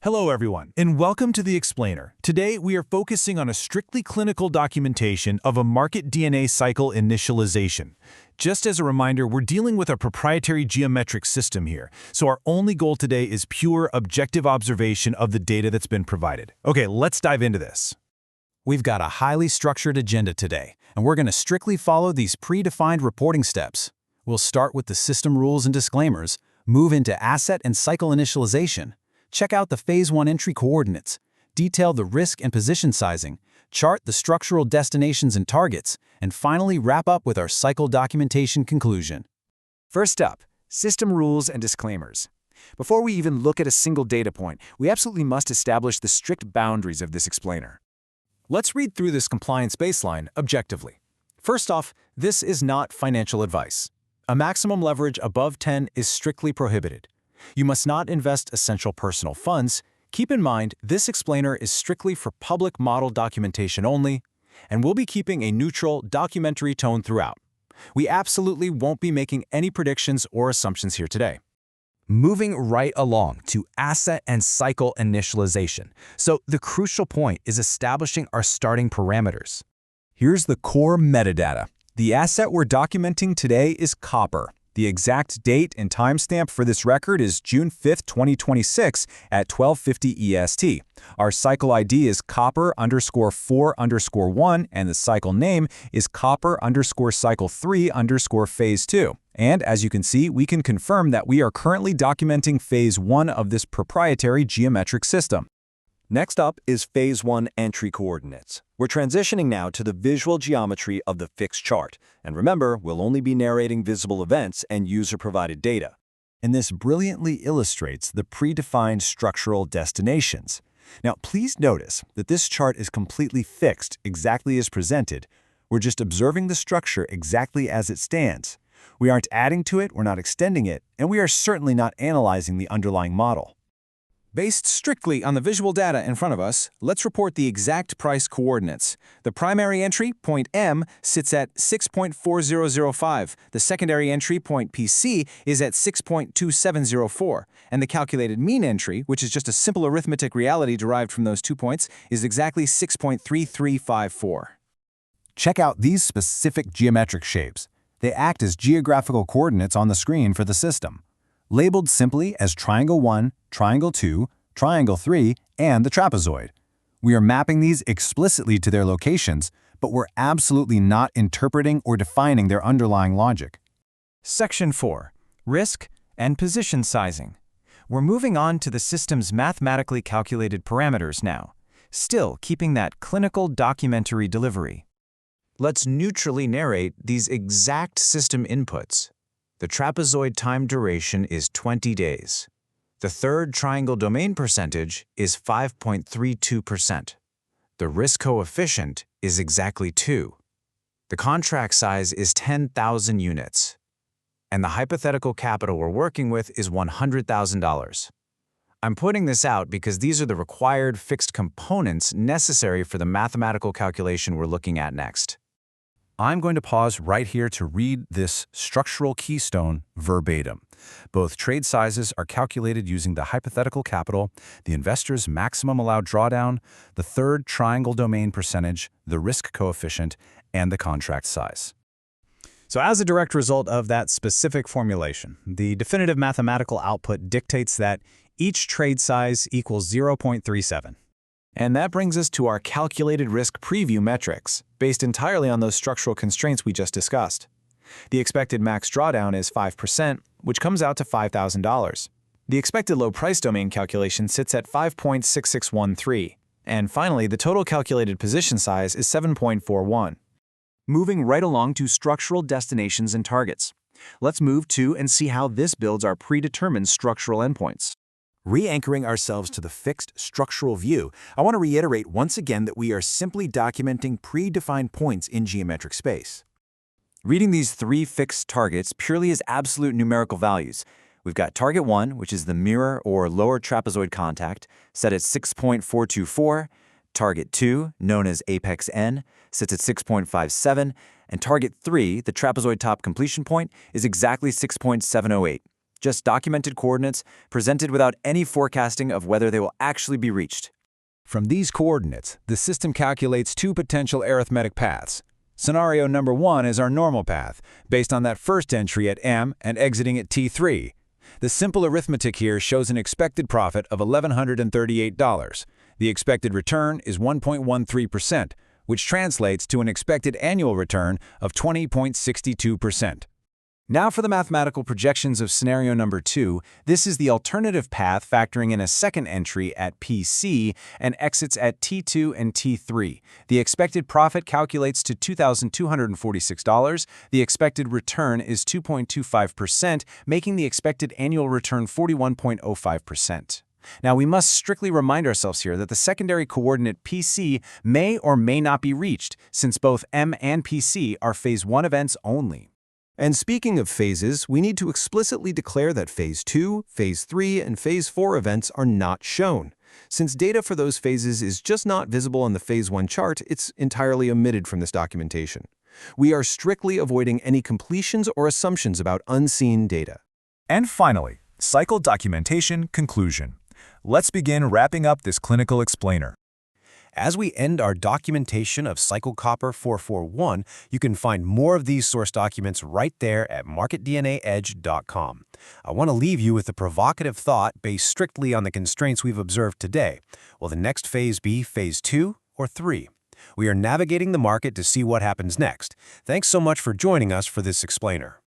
Hello everyone, and welcome to The Explainer. Today we are focusing on a strictly clinical documentation of a market DNA cycle initialization. Just as a reminder, we're dealing with a proprietary geometric system here, so our only goal today is pure objective observation of the data that's been provided. Okay, let's dive into this. We've got a highly structured agenda today, and we're going to strictly follow these predefined reporting steps. We'll start with the system rules and disclaimers, move into asset and cycle initialization, check out the Phase 1 entry coordinates, detail the risk and position sizing, chart the structural destinations and targets, and finally wrap up with our cycle documentation conclusion. First up, system rules and disclaimers. Before we even look at a single data point, we absolutely must establish the strict boundaries of this explainer. Let's read through this compliance baseline objectively. First off, this is not financial advice. A maximum leverage above 10 is strictly prohibited. You must not invest essential personal funds. Keep in mind, this explainer is strictly for public model documentation only, and we'll be keeping a neutral, documentary tone throughout. We absolutely won't be making any predictions or assumptions here today. Moving right along to asset and cycle initialization. So the crucial point is establishing our starting parameters. Here's the core metadata. The asset we're documenting today is copper. The exact date and timestamp for this record is June 5th, 2026 at 12:50 EST. Our cycle ID is copper_4_1, and the cycle name is copper_cycle3_phase 2. And as you can see, we can confirm that we are currently documenting Phase 1 of this proprietary geometric system. Next up is Phase 1 entry coordinates. We're transitioning now to the visual geometry of the fixed chart. And remember, we'll only be narrating visible events and user-provided data. And this brilliantly illustrates the predefined structural destinations. Now, please notice that this chart is completely fixed exactly as presented. We're just observing the structure exactly as it stands. We aren't adding to it, we're not extending it, and we are certainly not analyzing the underlying model. Based strictly on the visual data in front of us, let's report the exact price coordinates. The primary entry, point M, sits at 6.4005. The secondary entry, point PC, is at 6.2704. And the calculated mean entry, which is just a simple arithmetic reality derived from those 2 points, is exactly 6.3354. Check out these specific geometric shapes. They act as geographical coordinates on the screen for the system, labeled simply as Triangle 1, Triangle 2, Triangle 3, and the trapezoid. We are mapping these explicitly to their locations, but we're absolutely not interpreting or defining their underlying logic. Section 4. Risk and position sizing. We're moving on to the system's mathematically calculated parameters now, still keeping that clinical documentary delivery. Let's neutrally narrate these exact system inputs. The trapezoid time duration is 20 days. The third triangle domain percentage is 5.32%. The risk coefficient is exactly 2. The contract size is 10,000 units. And the hypothetical capital we're working with is $100,000. I'm putting this out because these are the required fixed components necessary for the mathematical calculation we're looking at next. I'm going to pause right here to read this structural keystone verbatim. Both trade sizes are calculated using the hypothetical capital, the investor's maximum allowed drawdown, the third triangle domain percentage, the risk coefficient, and the contract size. So as a direct result of that specific formulation, the definitive mathematical output dictates that each trade size equals 0.37. And that brings us to our calculated risk preview metrics, based entirely on those structural constraints we just discussed. The expected max drawdown is 5%, which comes out to $5,000. The expected low price domain calculation sits at 5.6613. And finally, the total calculated position size is 7.41. Moving right along to structural destinations and targets. Let's move to and see how this builds our predetermined structural endpoints. Re-anchoring ourselves to the fixed structural view, I want to reiterate once again that we are simply documenting predefined points in geometric space. Reading these 3 fixed targets purely as absolute numerical values. We've got target 1, which is the mirror or lower trapezoid contact, set at 6.424. Target 2, known as apex N, sits at 6.57. And target 3, the trapezoid top completion point, is exactly 6.708. just documented coordinates presented without any forecasting of whether they will actually be reached. From these coordinates, the system calculates two potential arithmetic paths. Scenario number 1 is our normal path, based on that first entry at M and exiting at T3. The simple arithmetic here shows an expected profit of $1,138. The expected return is 1.13%, which translates to an expected annual return of 20.62%. Now for the mathematical projections of scenario number 2, this is the alternative path factoring in a second entry at PC and exits at T2 and T3. The expected profit calculates to $2,246. The expected return is 2.25%, making the expected annual return 41.05%. Now, we must strictly remind ourselves here that the secondary coordinate PC may or may not be reached, since both M and PC are phase 1 events only. And speaking of phases, we need to explicitly declare that phase 2, phase 3, and phase 4 events are not shown. Since data for those phases is just not visible on the phase 1 chart, it's entirely omitted from this documentation. We are strictly avoiding any completions or assumptions about unseen data. And finally, cycle documentation conclusion. Let's begin wrapping up this clinical explainer. As we end our documentation of Cycle Copper 441, you can find more of these source documents right there at marketdnaedge.com. I want to leave you with a provocative thought based strictly on the constraints we've observed today. Will the next phase be phase 2 or 3? We are navigating the market to see what happens next. Thanks so much for joining us for this explainer.